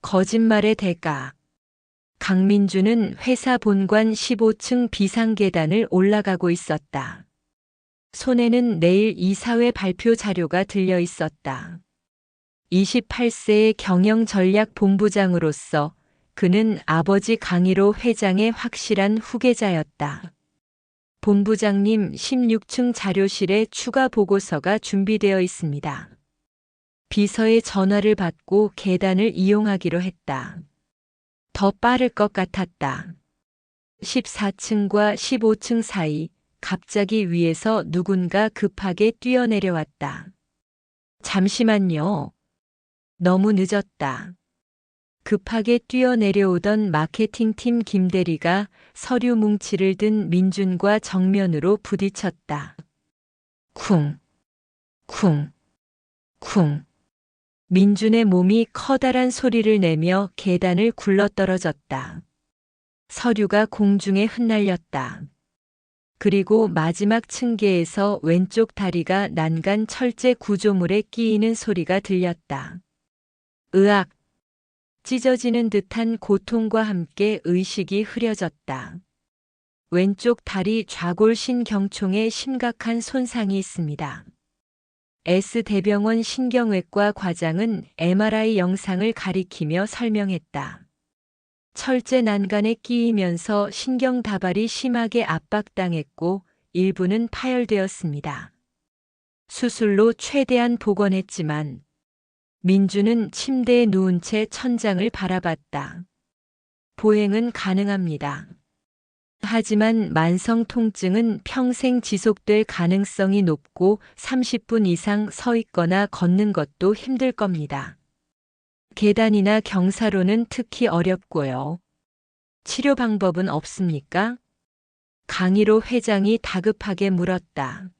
거짓말의 대가. 강민주는 회사 본관 15층 비상계단을 올라가고 있었다. 손에는 내일 이사회 발표 자료가 들려 있었다. 28세의 경영전략본부장으로서 그는 아버지 강일호 회장의 확실한 후계자였다. 본부장님, 16층 자료실에 추가 보고서가 준비되어 있습니다. 비서의 전화를 받고 계단을 이용하기로 했다. 더 빠를 것 같았다. 14층과 15층 사이 갑자기 위에서 누군가 급하게 뛰어내려왔다. 잠시만요. 너무 늦었다. 급하게 뛰어내려오던 마케팅팀 김대리가 서류 뭉치를 든 민준과 정면으로 부딪혔다. 쿵, 쿵, 쿵. 민준의 몸이 커다란 소리를 내며 계단을 굴러떨어졌다. 서류가 공중에 흩날렸다. 그리고 마지막 층계에서 왼쪽 다리가 난간 철제 구조물에 끼이는 소리가 들렸다. 으악! 찢어지는 듯한 고통과 함께 의식이 흐려졌다. 왼쪽 다리 좌골신경총에 심각한 손상이 있습니다. S대병원 신경외과 과장은 MRI 영상을 가리키며 설명했다. 철제 난간에 끼이면서 신경다발이 심하게 압박당했고 일부는 파열되었습니다. 수술로 최대한 복원했지만 민주는 침대에 누운 채 천장을 바라봤다. 보행은 가능합니다. 하지만 만성 통증은 평생 지속될 가능성이 높고 30분 이상 서 있거나 걷는 것도 힘들 겁니다. 계단이나 경사로는 특히 어렵고요. 치료 방법은 없습니까? 강일호 회장이 다급하게 물었다.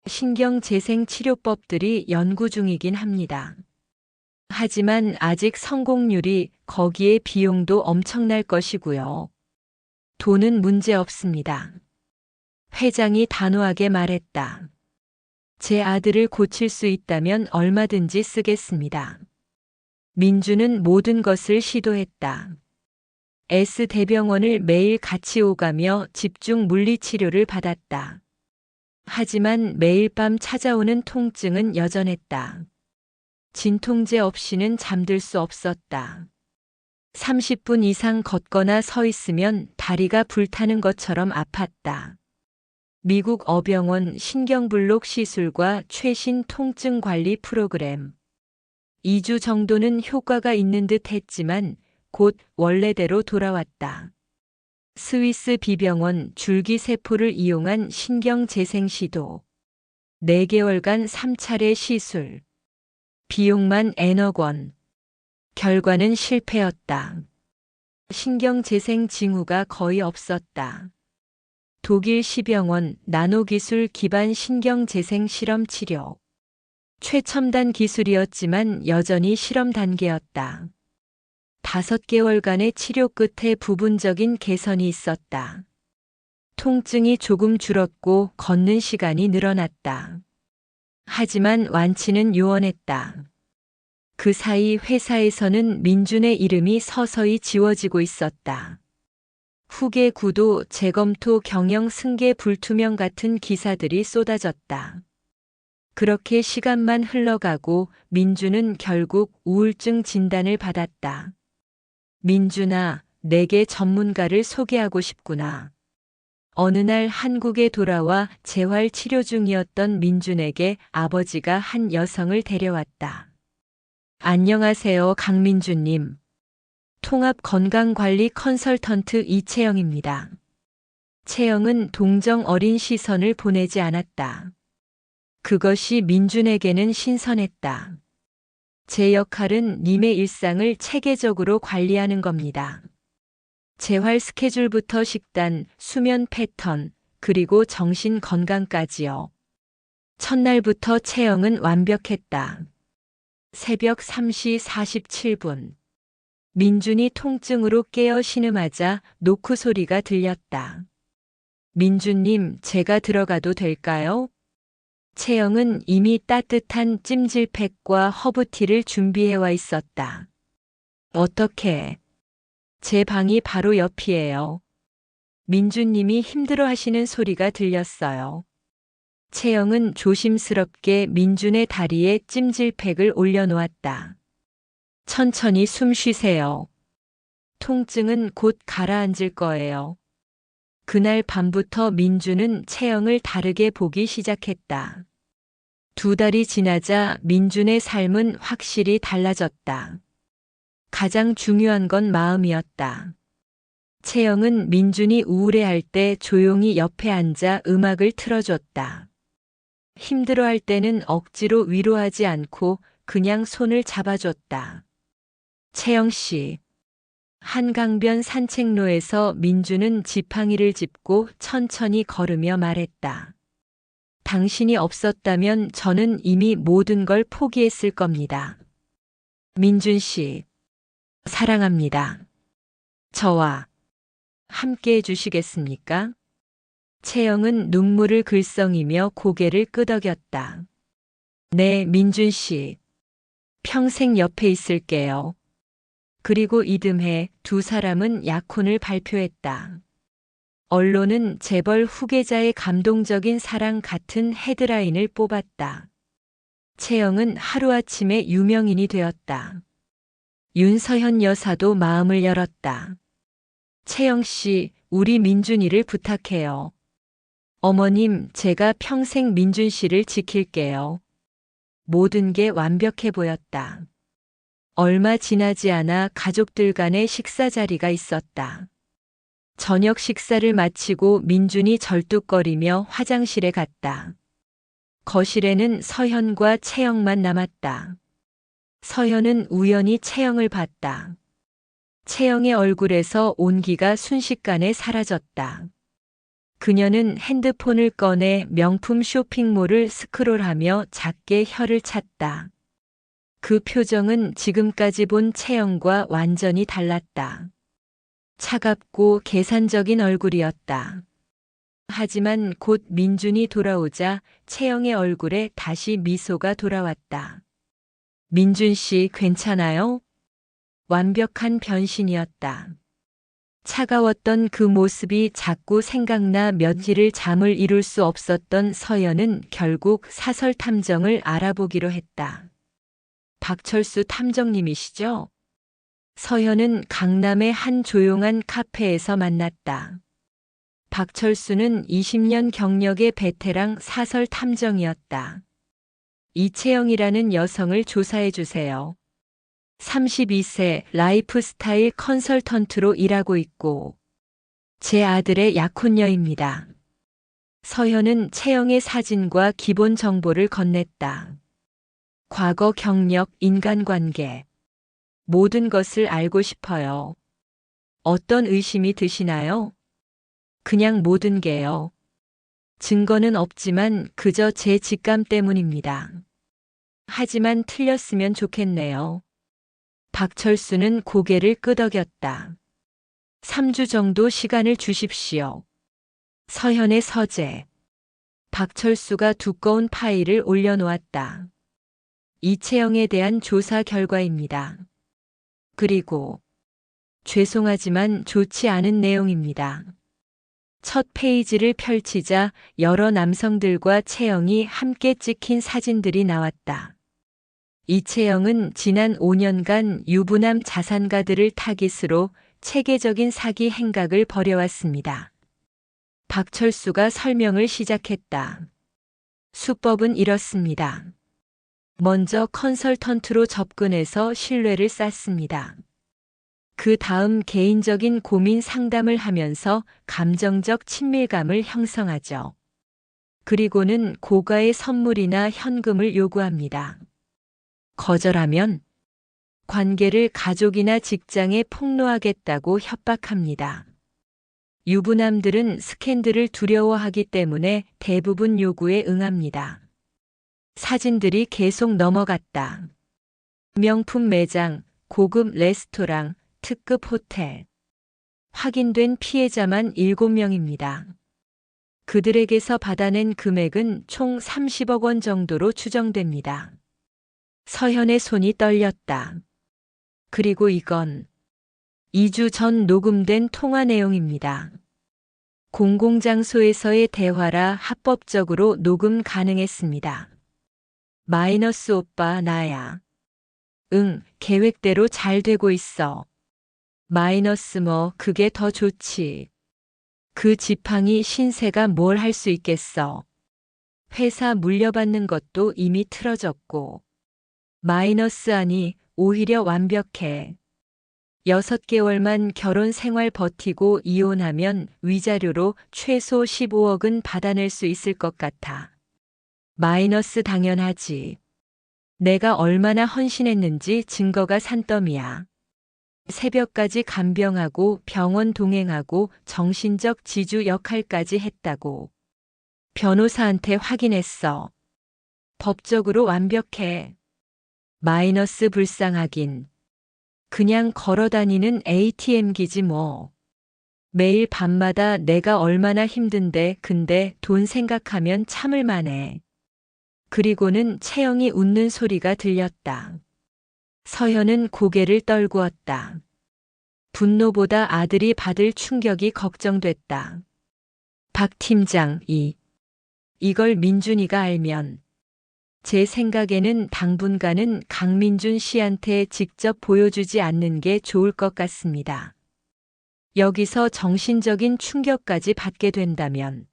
신경재생 치료법들이 연구 중이긴 합니다. 하지만 아직 성공률이, 거기에 비용도 엄청날 것이고요. 돈은 문제 없습니다. 회장이 단호하게 말했다. 제 아들을 고칠 수 있다면 얼마든지 쓰겠습니다. 민주는 모든 것을 시도했다. S대병원을 매일 같이 오가며 집중 물리치료를 받았다. 하지만 매일 밤 찾아오는 통증은 여전했다. 진통제 없이는 잠들 수 없었다. 30분 이상 걷거나 서 있으면 다리가 불타는 것처럼 아팠다. 미국 어병원 신경블록 시술과 최신 통증 관리 프로그램. 2주 정도는 효과가 있는 듯 했지만 곧 원래대로 돌아왔다. 스위스 비병원 줄기세포를 이용한 신경재생 시도. 4개월간 3차례 시술. 비용만 N억 원. 결과는 실패였다. 신경재생 징후가 거의 없었다. 독일 시병원 나노기술 기반 신경재생 실험 치료. 최첨단 기술이었지만 여전히 실험 단계였다. 5개월간의 치료 끝에 부분적인 개선이 있었다. 통증이 조금 줄었고 걷는 시간이 늘어났다. 하지만 완치는 요원했다. 그 사이 회사에서는 민준의 이름이 서서히 지워지고 있었다. 후계 구도 재검토 경영 승계 불투명 같은 기사들이 쏟아졌다. 그렇게 시간만 흘러가고 민준은 결국 우울증 진단을 받았다. 민준아, 내게 전문가를 소개하고 싶구나. 어느 날 한국에 돌아와 재활 치료 중이었던 민준에게 아버지가 한 여성을 데려왔다. 안녕하세요, 강민주님. 통합건강관리 컨설턴트 이채영입니다. 채영은 동정 어린 시선을 보내지 않았다. 그것이 민준에게는 신선했다. 제 역할은 님의 일상을 체계적으로 관리하는 겁니다. 재활 스케줄부터 식단, 수면 패턴, 그리고 정신 건강까지요. 첫날부터 채영은 완벽했다. 새벽 3시 47분. 민준이 통증으로 깨어 신음하자 노크 소리가 들렸다. 민준님, 제가 들어가도 될까요? 채영은 이미 따뜻한 찜질팩과 허브티를 준비해와 있었다. 어떻게? 제 방이 바로 옆이에요. 민주님이 힘들어 하시는 소리가 들렸어요. 채영은 조심스럽게 민준의 다리에 찜질팩을 올려놓았다. 천천히 숨 쉬세요. 통증은 곧 가라앉을 거예요. 그날 밤부터 민준은 채영을 다르게 보기 시작했다. 2달이 지나자 민준의 삶은 확실히 달라졌다. 가장 중요한 건 마음이었다. 채영은 민준이 우울해할 때 조용히 옆에 앉아 음악을 틀어줬다. 힘들어할 때는 억지로 위로하지 않고 그냥 손을 잡아줬다. 채영 씨. 한강변 산책로에서 민준은 지팡이를 짚고 천천히 걸으며 말했다. 당신이 없었다면 저는 이미 모든 걸 포기했을 겁니다. 민준 씨, 사랑합니다. 저와 함께 해주시겠습니까? 채영은 눈물을 글썽이며 고개를 끄덕였다. 네, 민준 씨. 평생 옆에 있을게요. 그리고 이듬해 2 사람은 약혼을 발표했다. 언론은 재벌 후계자의 감동적인 사랑 같은 헤드라인을 뽑았다. 채영은 하루아침에 유명인이 되었다. 윤서현 여사도 마음을 열었다. 채영 씨, 우리 민준이를 부탁해요. 어머님, 제가 평생 민준 씨를 지킬게요. 모든 게 완벽해 보였다. 얼마 지나지 않아 가족들 간의 식사 자리가 있었다. 저녁 식사를 마치고 민준이 절뚝거리며 화장실에 갔다. 거실에는 서현과 채영만 남았다. 서현은 우연히 채영을 봤다. 채영의 얼굴에서 온기가 순식간에 사라졌다. 그녀는 핸드폰을 꺼내 명품 쇼핑몰을 스크롤하며 작게 혀를 찼다. 그 표정은 지금까지 본 채영과 완전히 달랐다. 차갑고 계산적인 얼굴이었다. 하지만 곧 민준이 돌아오자 채영의 얼굴에 다시 미소가 돌아왔다. 민준 씨 괜찮아요? 완벽한 변신이었다. 차가웠던 그 모습이 자꾸 생각나 며칠을 잠을 이룰 수 없었던 서연은 결국 사설 탐정을 알아보기로 했다. 박철수 탐정님이시죠? 서현은 강남의 한 조용한 카페에서 만났다. 박철수는 20년 경력의 베테랑 사설 탐정이었다. 이채영이라는 여성을 조사해 주세요. 32세 라이프스타일 컨설턴트로 일하고 있고 제 아들의 약혼녀입니다. 서현은 채영의 사진과 기본 정보를 건넸다. 과거 경력, 인간관계, 모든 것을 알고 싶어요. 어떤 의심이 드시나요? 그냥 모든 게요. 증거는 없지만 그저 제 직감 때문입니다. 하지만 틀렸으면 좋겠네요. 박철수는 고개를 끄덕였다. 3주 정도 시간을 주십시오. 서현의 서재. 박철수가 두꺼운 파일을 올려놓았다. 이채영에 대한 조사 결과입니다. 그리고 죄송하지만 좋지 않은 내용입니다. 첫 페이지를 펼치자 여러 남성들과 채영이 함께 찍힌 사진들이 나왔다. 이채영은 지난 5년간 유부남 자산가들을 타깃으로 체계적인 사기 행각을 벌여왔습니다. 박철수가 설명을 시작했다. 수법은 이렇습니다. 먼저 컨설턴트로 접근해서 신뢰를 쌓습니다. 그 다음 개인적인 고민 상담을 하면서 감정적 친밀감을 형성하죠. 그리고는 고가의 선물이나 현금을 요구합니다. 거절하면 관계를 가족이나 직장에 폭로하겠다고 협박합니다. 유부남들은 스캔들을 두려워하기 때문에 대부분 요구에 응합니다. 사진들이 계속 넘어갔다. 명품 매장, 고급 레스토랑, 특급 호텔. 확인된 피해자만 7명입니다. 그들에게서 받아낸 금액은 총 30억 원 정도로 추정됩니다. 서현의 손이 떨렸다. 그리고 이건 2주 전 녹음된 통화 내용입니다. 공공장소에서의 대화라 합법적으로 녹음 가능했습니다. 마이너스 오빠 나야. 응, 계획대로 잘 되고 있어. 마이너스 뭐 그게 더 좋지. 그 지팡이 신세가 뭘 할 수 있겠어. 회사 물려받는 것도 이미 틀어졌고. 마이너스 아니 오히려 완벽해. 6개월만 결혼 생활 버티고 이혼하면 위자료로 최소 15억은 받아낼 수 있을 것 같아. 마이너스 당연하지. 내가 얼마나 헌신했는지 증거가 산더미야. 새벽까지 간병하고 병원 동행하고 정신적 지주 역할까지 했다고. 변호사한테 확인했어. 법적으로 완벽해. 마이너스 불쌍하긴. 그냥 걸어다니는 ATM기지 뭐. 매일 밤마다 내가 얼마나 힘든데 근데 돈 생각하면 참을 만해. 그리고는 채영이 웃는 소리가 들렸다. 서현은 고개를 떨구었다. 분노보다 아들이 받을 충격이 걱정됐다. 박 팀장, 이걸 민준이가 알면 제 생각에는 당분간은 강민준 씨한테 직접 보여주지 않는 게 좋을 것 같습니다. 여기서 정신적인 충격까지 받게 된다면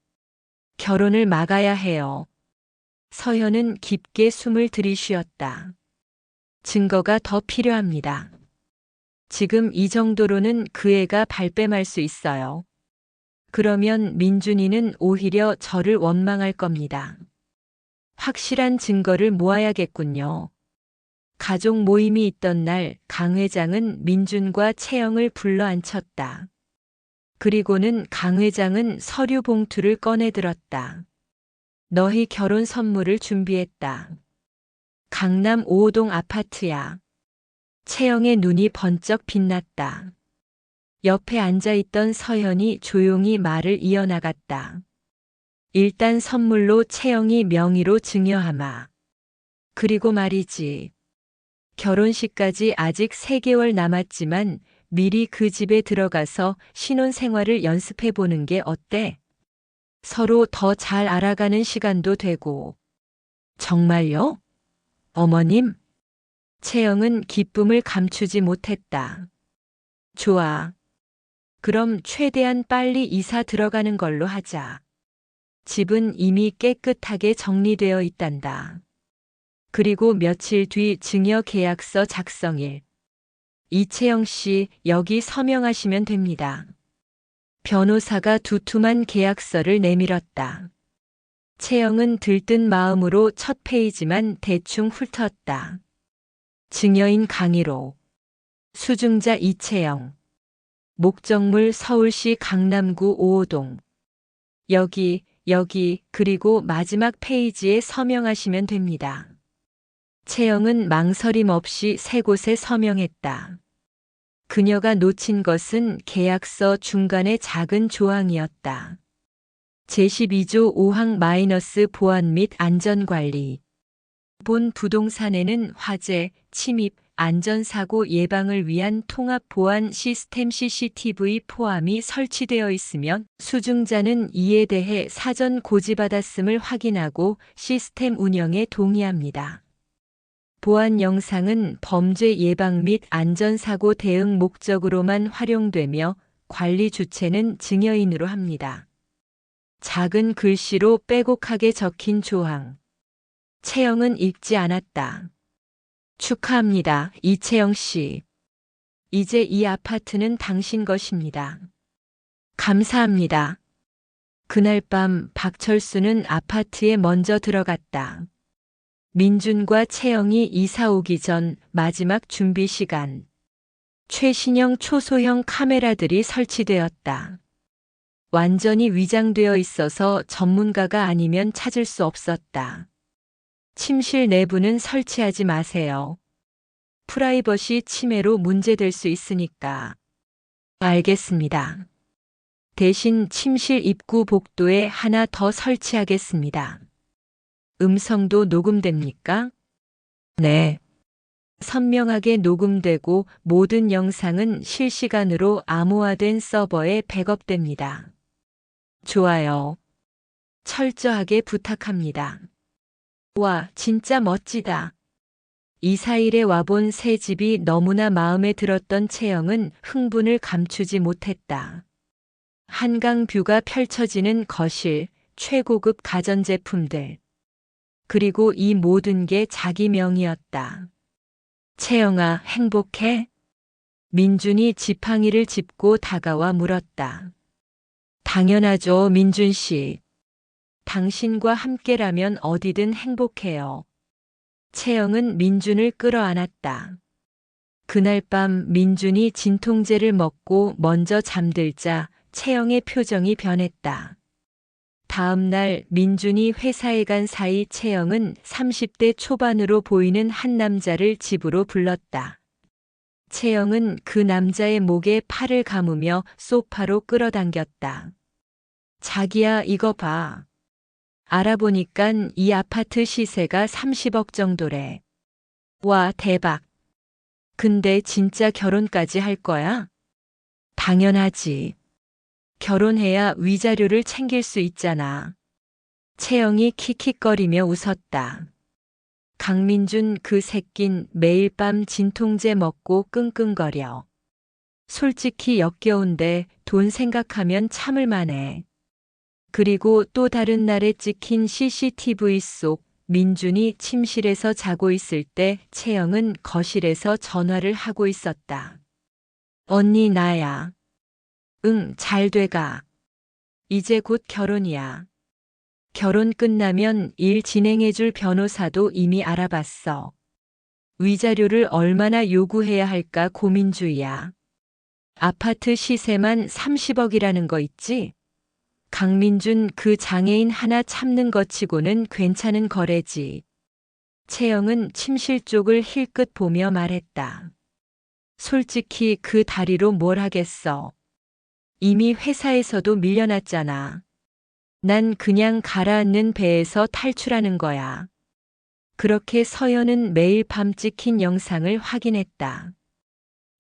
결혼을 막아야 해요. 서현은 깊게 숨을 들이쉬었다. 증거가 더 필요합니다. 지금 이 정도로는 그 애가 발뺌할 수 있어요. 그러면 민준이는 오히려 저를 원망할 겁니다. 확실한 증거를 모아야겠군요. 가족 모임이 있던 날 강 회장은 민준과 채영을 불러 앉혔다. 그리고는 강 회장은 서류 봉투를 꺼내 들었다. 너희 결혼 선물을 준비했다. 강남 5호동 아파트야. 채영의 눈이 번쩍 빛났다. 옆에 앉아있던 서현이 조용히 말을 이어나갔다. 일단 선물로 채영이 명의로 증여하마. 그리고 말이지. 결혼식까지 아직 3개월 남았지만 미리 그 집에 들어가서 신혼생활을 연습해보는 게 어때? 서로 더 잘 알아가는 시간도 되고. 정말요? 어머님? 채영은 기쁨을 감추지 못했다. 좋아. 그럼 최대한 빨리 이사 들어가는 걸로 하자. 집은 이미 깨끗하게 정리되어 있단다. 그리고 며칠 뒤 증여 계약서 작성일. 이채영 씨, 여기 서명하시면 됩니다. 변호사가 두툼한 계약서를 내밀었다. 채영은 들뜬 마음으로 첫 페이지만 대충 훑었다. 증여인 강희로. 수증자 이채영. 목적물 서울시 강남구 5호동. 여기, 그리고 마지막 페이지에 서명하시면 됩니다. 채영은 망설임 없이 3곳에 서명했다. 그녀가 놓친 것은 계약서 중간의 작은 조항이었다. 제12조 5항 마이너스 보안 및 안전관리. 본 부동산에는 화재, 침입, 안전사고 예방을 위한 통합 보안 시스템 CCTV 포함이 설치되어 있으면 수증자는 이에 대해 사전 고지받았음을 확인하고 시스템 운영에 동의합니다. 보안 영상은 범죄 예방 및 안전사고 대응 목적으로만 활용되며 관리 주체는 증여인으로 합니다. 작은 글씨로 빼곡하게 적힌 조항. 채영은 읽지 않았다. 축하합니다, 이채영 씨. 이제 이 아파트는 당신 것입니다. 감사합니다. 그날 밤 박철수는 아파트에 먼저 들어갔다. 민준과 채영이 이사 오기 전 마지막 준비 시간. 최신형 초소형 카메라들이 설치되었다. 완전히 위장되어 있어서 전문가가 아니면 찾을 수 없었다. 침실 내부는 설치하지 마세요. 프라이버시 침해로 문제될 수 있으니까. 알겠습니다. 대신 침실 입구 복도에 하나 더 설치하겠습니다. 음성도 녹음됩니까? 네. 선명하게 녹음되고 모든 영상은 실시간으로 암호화된 서버에 백업됩니다. 좋아요. 철저하게 부탁합니다. 와, 진짜 멋지다. 이사일에 와본 새 집이 너무나 마음에 들었던 채영은 흥분을 감추지 못했다. 한강 뷰가 펼쳐지는 거실, 최고급 가전제품들. 그리고 이 모든 게 자기 명이었다. 채영아, 행복해? 민준이 지팡이를 짚고 다가와 물었다. 당연하죠, 민준 씨. 당신과 함께라면 어디든 행복해요. 채영은 민준을 끌어안았다. 그날 밤 민준이 진통제를 먹고 먼저 잠들자 채영의 표정이 변했다. 다음 날 민준이 회사에 간 사이 채영은 30대 초반으로 보이는 한 남자를 집으로 불렀다. 채영은 그 남자의 목에 팔을 감으며 소파로 끌어당겼다. 자기야, 이거 봐. 알아보니깐 이 아파트 시세가 30억 정도래. 와, 대박. 근데 진짜 결혼까지 할 거야? 당연하지. 결혼해야 위자료를 챙길 수 있잖아. 채영이 킥킥거리며 웃었다. 강민준 그 새낀 매일 밤 진통제 먹고 끙끙거려. 솔직히 역겨운데 돈 생각하면 참을 만해. 그리고 또 다른 날에 찍힌 CCTV 속 민준이 침실에서 자고 있을 때 채영은 거실에서 전화를 하고 있었다. 언니, 나야. 응, 잘 돼가. 이제 곧 결혼이야. 결혼 끝나면 일 진행해줄 변호사도 이미 알아봤어. 위자료를 얼마나 요구해야 할까 고민 중이야. 아파트 시세만 30억이라는 거 있지? 강민준 그 장애인 하나 참는 것 치고는 괜찮은 거래지. 채영은 침실 쪽을 힐끗 보며 말했다. 솔직히 그 다리로 뭘 하겠어. 이미 회사에서도 밀려났잖아. 난 그냥 가라앉는 배에서 탈출하는 거야. 그렇게 서연은 매일 밤 찍힌 영상을 확인했다.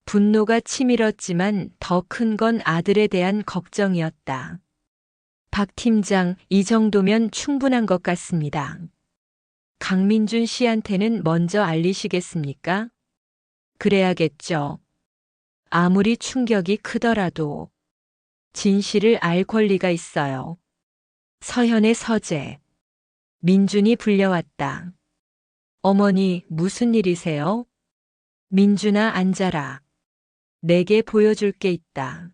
분노가 치밀었지만 더 큰 건 아들에 대한 걱정이었다. 박 팀장, 이 정도면 충분한 것 같습니다. 강민준 씨한테는 먼저 알리시겠습니까? 그래야겠죠. 아무리 충격이 크더라도 진실을 알 권리가 있어요. 서현의 서재. 민준이 불려왔다. 어머니, 무슨 일이세요? 민준아, 앉아라. 내게 보여줄 게 있다.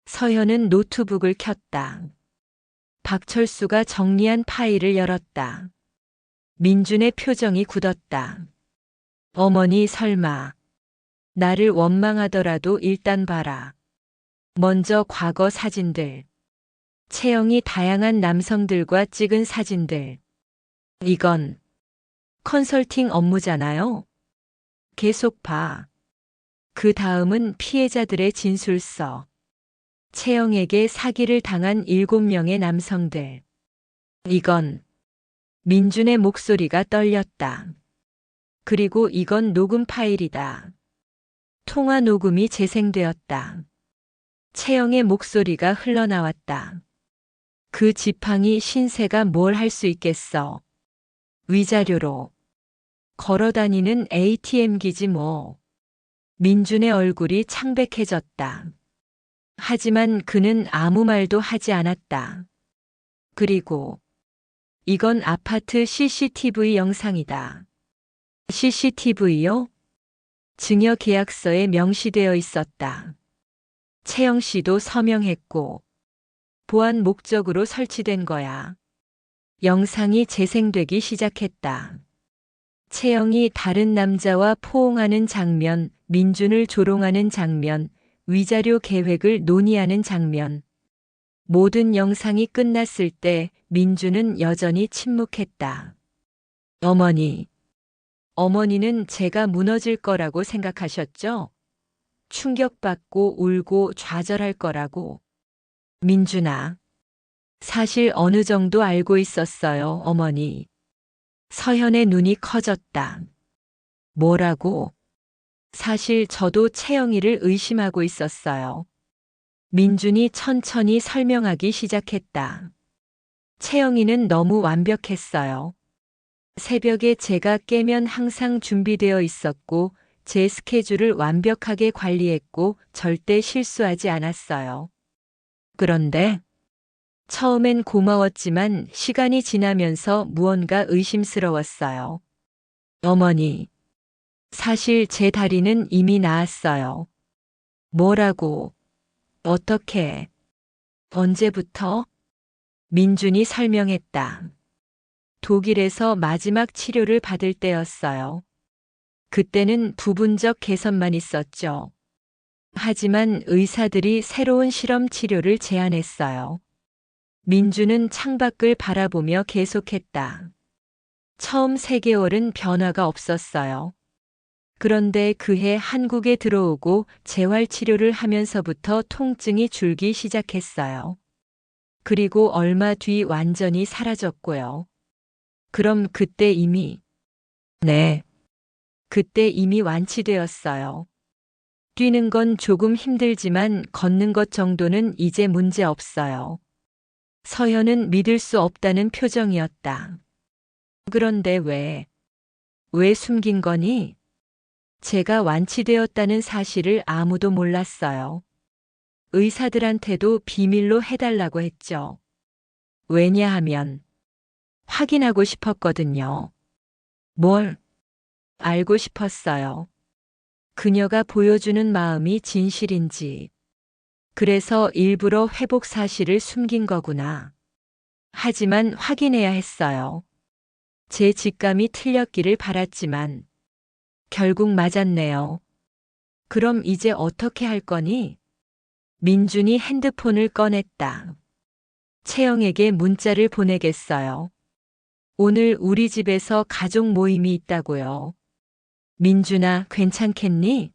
서현은 노트북을 켰다. 박철수가 정리한 파일을 열었다. 민준의 표정이 굳었다. 어머니, 설마. 나를 원망하더라도 일단 봐라. 먼저 과거 사진들. 채영이 다양한 남성들과 찍은 사진들. 이건 컨설팅 업무잖아요. 계속 봐. 그 다음은 피해자들의 진술서. 채영에게 사기를 당한 7명의 남성들. 이건 민준의 목소리가 떨렸다. 그리고 이건 녹음 파일이다. 통화 녹음이 재생되었다. 채영의 목소리가 흘러나왔다. 그 지팡이 신세가 뭘 할 수 있겠어. 위자료로. 걸어다니는 ATM기지 뭐. 민준의 얼굴이 창백해졌다. 하지만 그는 아무 말도 하지 않았다. 그리고 이건 아파트 CCTV 영상이다. CCTV요? 증여 계약서에 명시되어 있었다. 채영 씨도 서명했고 보안 목적으로 설치된 거야. 영상이 재생되기 시작했다. 채영이 다른 남자와 포옹하는 장면, 민준을 조롱하는 장면, 위자료 계획을 논의하는 장면. 모든 영상이 끝났을 때 민준은 여전히 침묵했다. 어머니. 어머니는 제가 무너질 거라고 생각하셨죠? 충격받고 울고 좌절할 거라고. 민준아. 사실 어느 정도 알고 있었어요, 어머니. 서현의 눈이 커졌다. 뭐라고? 사실 저도 채영이를 의심하고 있었어요. 민준이 천천히 설명하기 시작했다. 채영이는 너무 완벽했어요. 새벽에 제가 깨면 항상 준비되어 있었고, 제 스케줄을 완벽하게 관리했고, 절대 실수하지 않았어요. 그런데, 처음엔 고마웠지만 시간이 지나면서 무언가 의심스러웠어요. 어머니, 사실 제 다리는 이미 나았어요. 뭐라고? 어떻게? 언제부터? 민준이 설명했다. 독일에서 마지막 치료를 받을 때였어요. 그때는 부분적 개선만 있었죠. 하지만 의사들이 새로운 실험 치료를 제안했어요. 민주는 창밖을 바라보며 계속했다. 처음 3개월은 변화가 없었어요. 그런데 그해 한국에 들어오고 재활치료를 하면서부터 통증이 줄기 시작했어요. 그리고 얼마 뒤 완전히 사라졌고요. 그럼 그때 이미, 네, 그때 이미 완치되었어요. 뛰는 건 조금 힘들지만 걷는 것 정도는 이제 문제 없어요. 서현은 믿을 수 없다는 표정이었다. 그런데 왜 숨긴 거니? 제가 완치되었다는 사실을 아무도 몰랐어요. 의사들한테도 비밀로 해달라고 했죠. 왜냐하면 확인하고 싶었거든요. 뭘 알고 싶었어요. 그녀가 보여주는 마음이 진실인지. 그래서 일부러 회복 사실을 숨긴 거구나. 하지만 확인해야 했어요. 제 직감이 틀렸기를 바랐지만 결국 맞았네요. 그럼 이제 어떻게 할 거니? 민준이 핸드폰을 꺼냈다. 채영에게 문자를 보내겠어요. 오늘 우리 집에서 가족 모임이 있다고요. 민준아, 괜찮겠니?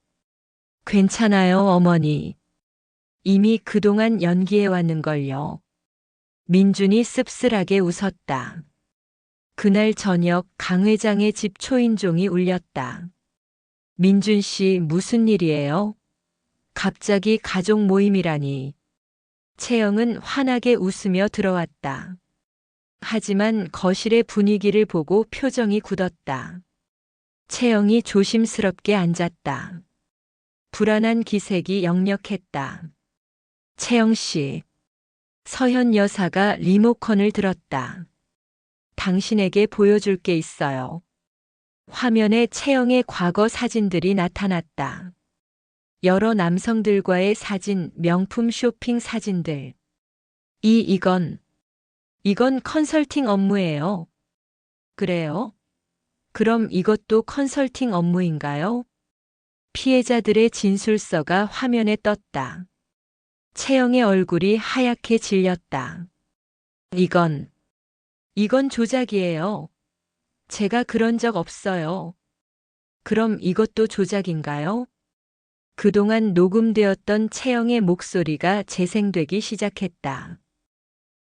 괜찮아요, 어머니. 이미 그동안 연기해 왔는걸요. 민준이 씁쓸하게 웃었다. 그날 저녁 강 회장의 집 초인종이 울렸다. 민준 씨, 무슨 일이에요? 갑자기 가족 모임이라니. 채영은 환하게 웃으며 들어왔다. 하지만 거실의 분위기를 보고 표정이 굳었다. 채영이 조심스럽게 앉았다. 불안한 기색이 역력했다. 채영 씨. 서현 여사가 리모컨을 들었다. 당신에게 보여줄 게 있어요. 화면에 채영의 과거 사진들이 나타났다. 여러 남성들과의 사진, 명품 쇼핑 사진들. 이건 컨설팅 업무예요. 그래요? 그럼 이것도 컨설팅 업무인가요? 피해자들의 진술서가 화면에 떴다. 채영의 얼굴이 하얗게 질렸다. 이건 조작이에요. 제가 그런 적 없어요. 그럼 이것도 조작인가요? 그동안 녹음되었던 채영의 목소리가 재생되기 시작했다.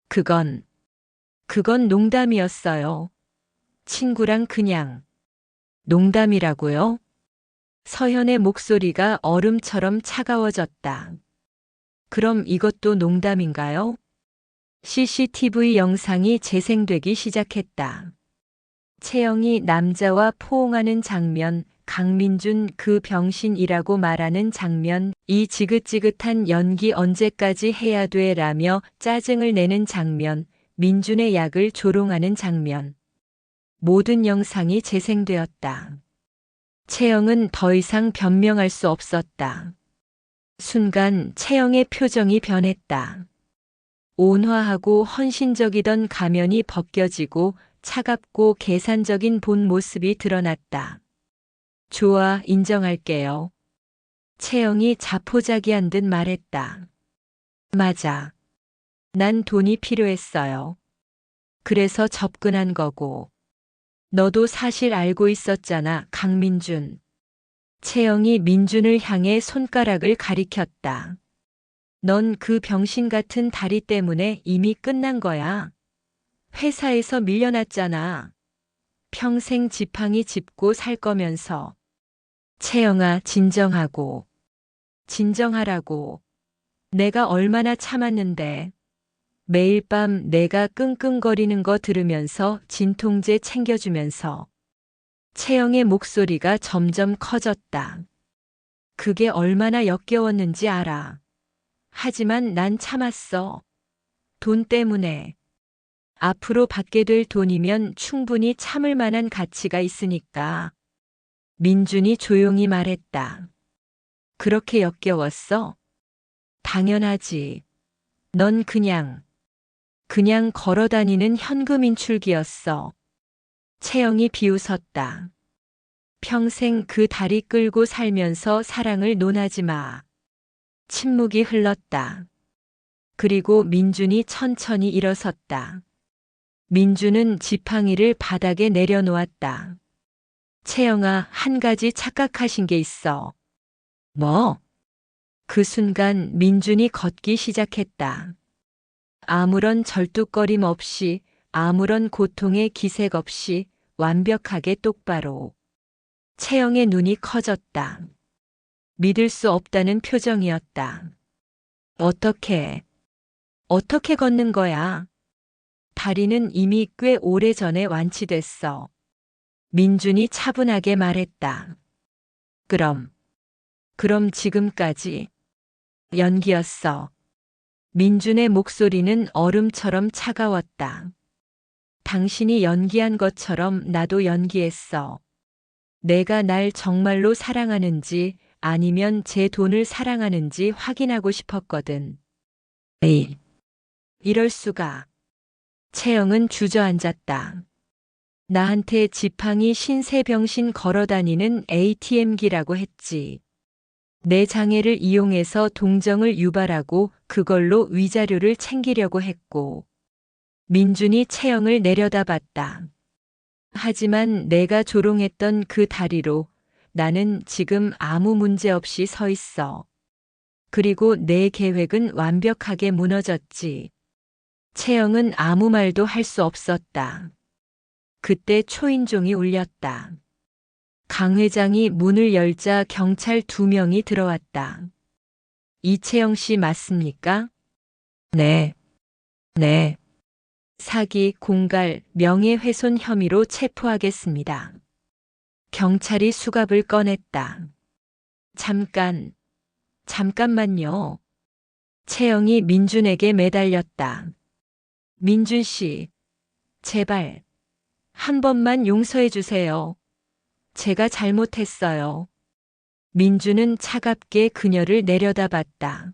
그건 농담이었어요. 친구랑 그냥. 농담이라고요? 서현의 목소리가 얼음처럼 차가워졌다. 그럼 이것도 농담인가요? CCTV 영상이 재생되기 시작했다. 채영이 남자와 포옹하는 장면, 강민준 그 병신이라고 말하는 장면, 이 지긋지긋한 연기 언제까지 해야 돼 라며 짜증을 내는 장면, 민준의 약을 조롱하는 장면. 모든 영상이 재생되었다. 채영은 더 이상 변명할 수 없었다. 순간 채영의 표정이 변했다. 온화하고 헌신적이던 가면이 벗겨지고 차갑고 계산적인 본 모습이 드러났다. 좋아, 인정할게요. 채영이 자포자기한 듯 말했다. 맞아. 난 돈이 필요했어요. 그래서 접근한 거고. 너도 사실 알고 있었잖아, 강민준. 채영이 민준을 향해 손가락을 가리켰다. 넌 그 병신 같은 다리 때문에 이미 끝난 거야. 회사에서 밀려났잖아. 평생 지팡이 짚고 살 거면서. 채영아, 진정하고. 진정하라고. 내가 얼마나 참았는데. 매일 밤 내가 끙끙거리는 거 들으면서 진통제 챙겨주면서. 채영의 목소리가 점점 커졌다. 그게 얼마나 역겨웠는지 알아. 하지만 난 참았어. 돈 때문에. 앞으로 받게 될 돈이면 충분히 참을 만한 가치가 있으니까. 민준이 조용히 말했다. 그렇게 역겨웠어? 당연하지. 넌 그냥 걸어다니는 현금 인출기였어. 채영이 비웃었다. 평생 그 다리 끌고 살면서 사랑을 논하지 마. 침묵이 흘렀다. 그리고 민준이 천천히 일어섰다. 민준은 지팡이를 바닥에 내려놓았다. 채영아, 한 가지 착각하신 게 있어. 뭐? 그 순간 민준이 걷기 시작했다. 아무런 절뚝거림 없이, 아무런 고통의 기색 없이 완벽하게 똑바로. 채영의 눈이 커졌다. 믿을 수 없다는 표정이었다. 어떻게 걷는 거야? 다리는 이미 꽤 오래전에 완치됐어. 민준이 차분하게 말했다. 그럼 지금까지 연기였어. 민준의 목소리는 얼음처럼 차가웠다. 당신이 연기한 것처럼 나도 연기했어. 내가 날 정말로 사랑하는지 아니면 제 돈을 사랑하는지 확인하고 싶었거든. 에이, 이럴 수가. 채영은 주저앉았다. 나한테 지팡이 신세병신 걸어다니는 ATM기라고 했지. 내 장애를 이용해서 동정을 유발하고 그걸로 위자료를 챙기려고 했고. 민준이 채영을 내려다봤다. 하지만 내가 조롱했던 그 다리로 나는 지금 아무 문제 없이 서 있어. 그리고 내 계획은 완벽하게 무너졌지. 채영은 아무 말도 할 수 없었다. 그때 초인종이 울렸다. 강 회장이 문을 열자 경찰 2명이 들어왔다. 이채영 씨 맞습니까? 네. 사기, 공갈, 명예훼손 혐의로 체포하겠습니다. 경찰이 수갑을 꺼냈다. 잠깐만요. 채영이 민준에게 매달렸다. 민준 씨, 제발 한 번만 용서해 주세요. 제가 잘못했어요. 민준은 차갑게 그녀를 내려다봤다.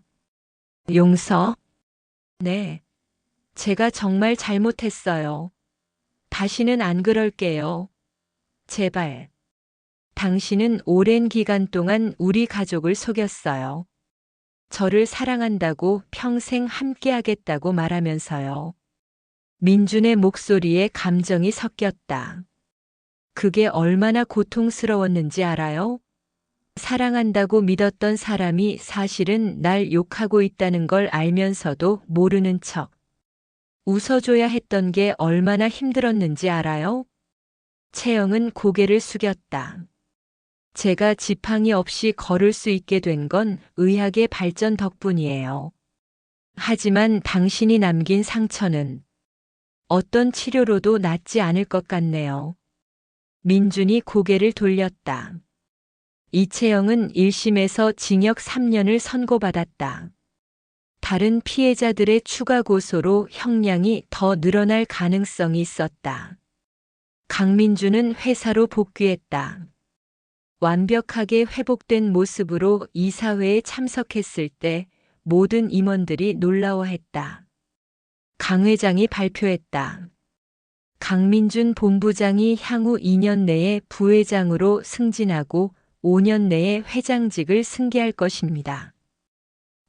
용서? 네. 제가 정말 잘못했어요. 다시는 안 그럴게요. 제발. 당신은 오랜 기간 동안 우리 가족을 속였어요. 저를 사랑한다고 평생 함께하겠다고 말하면서요. 민준의 목소리에 감정이 섞였다. 그게 얼마나 고통스러웠는지 알아요? 사랑한다고 믿었던 사람이 사실은 날 욕하고 있다는 걸 알면서도 모르는 척. 웃어줘야 했던 게 얼마나 힘들었는지 알아요? 채영은 고개를 숙였다. 제가 지팡이 없이 걸을 수 있게 된 건 의학의 발전 덕분이에요. 하지만 당신이 남긴 상처는 어떤 치료로도 낫지 않을 것 같네요. 민준이 고개를 돌렸다. 이채영은 1심에서 징역 3년을 선고받았다. 다른 피해자들의 추가 고소로 형량이 더 늘어날 가능성이 있었다. 강민준은 회사로 복귀했다. 완벽하게 회복된 모습으로 이사회에 참석했을 때 모든 임원들이 놀라워했다. 강 회장이 발표했다. 강민준 본부장이 향후 2년 내에 부회장으로 승진하고 5년 내에 회장직을 승계할 것입니다.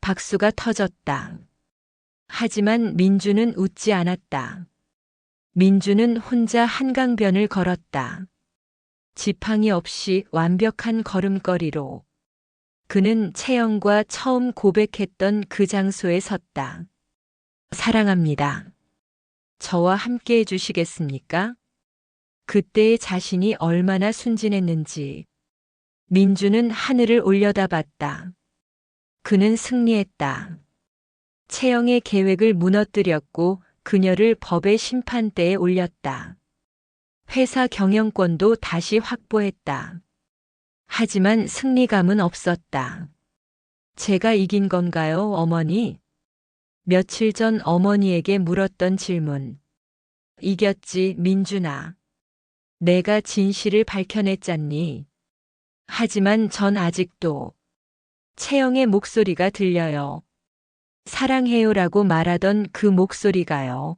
박수가 터졌다. 하지만 민준은 웃지 않았다. 민준은 혼자 한강변을 걸었다. 지팡이 없이 완벽한 걸음걸이로. 그는 채영과 처음 고백했던 그 장소에 섰다. 사랑합니다. 저와 함께 해주시겠습니까? 그때의 자신이 얼마나 순진했는지. 민주는 하늘을 올려다봤다. 그는 승리했다. 채영의 계획을 무너뜨렸고 그녀를 법의 심판대에 올렸다. 회사 경영권도 다시 확보했다. 하지만 승리감은 없었다. 제가 이긴 건가요, 어머니? 며칠 전 어머니에게 물었던 질문. 이겼지, 민준아. 내가 진실을 밝혀냈잖니. 하지만 전 아직도 채영의 목소리가 들려요. 사랑해요라고 말하던 그 목소리가요.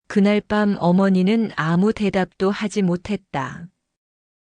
그날 밤 어머니는 아무 대답도 하지 못했다.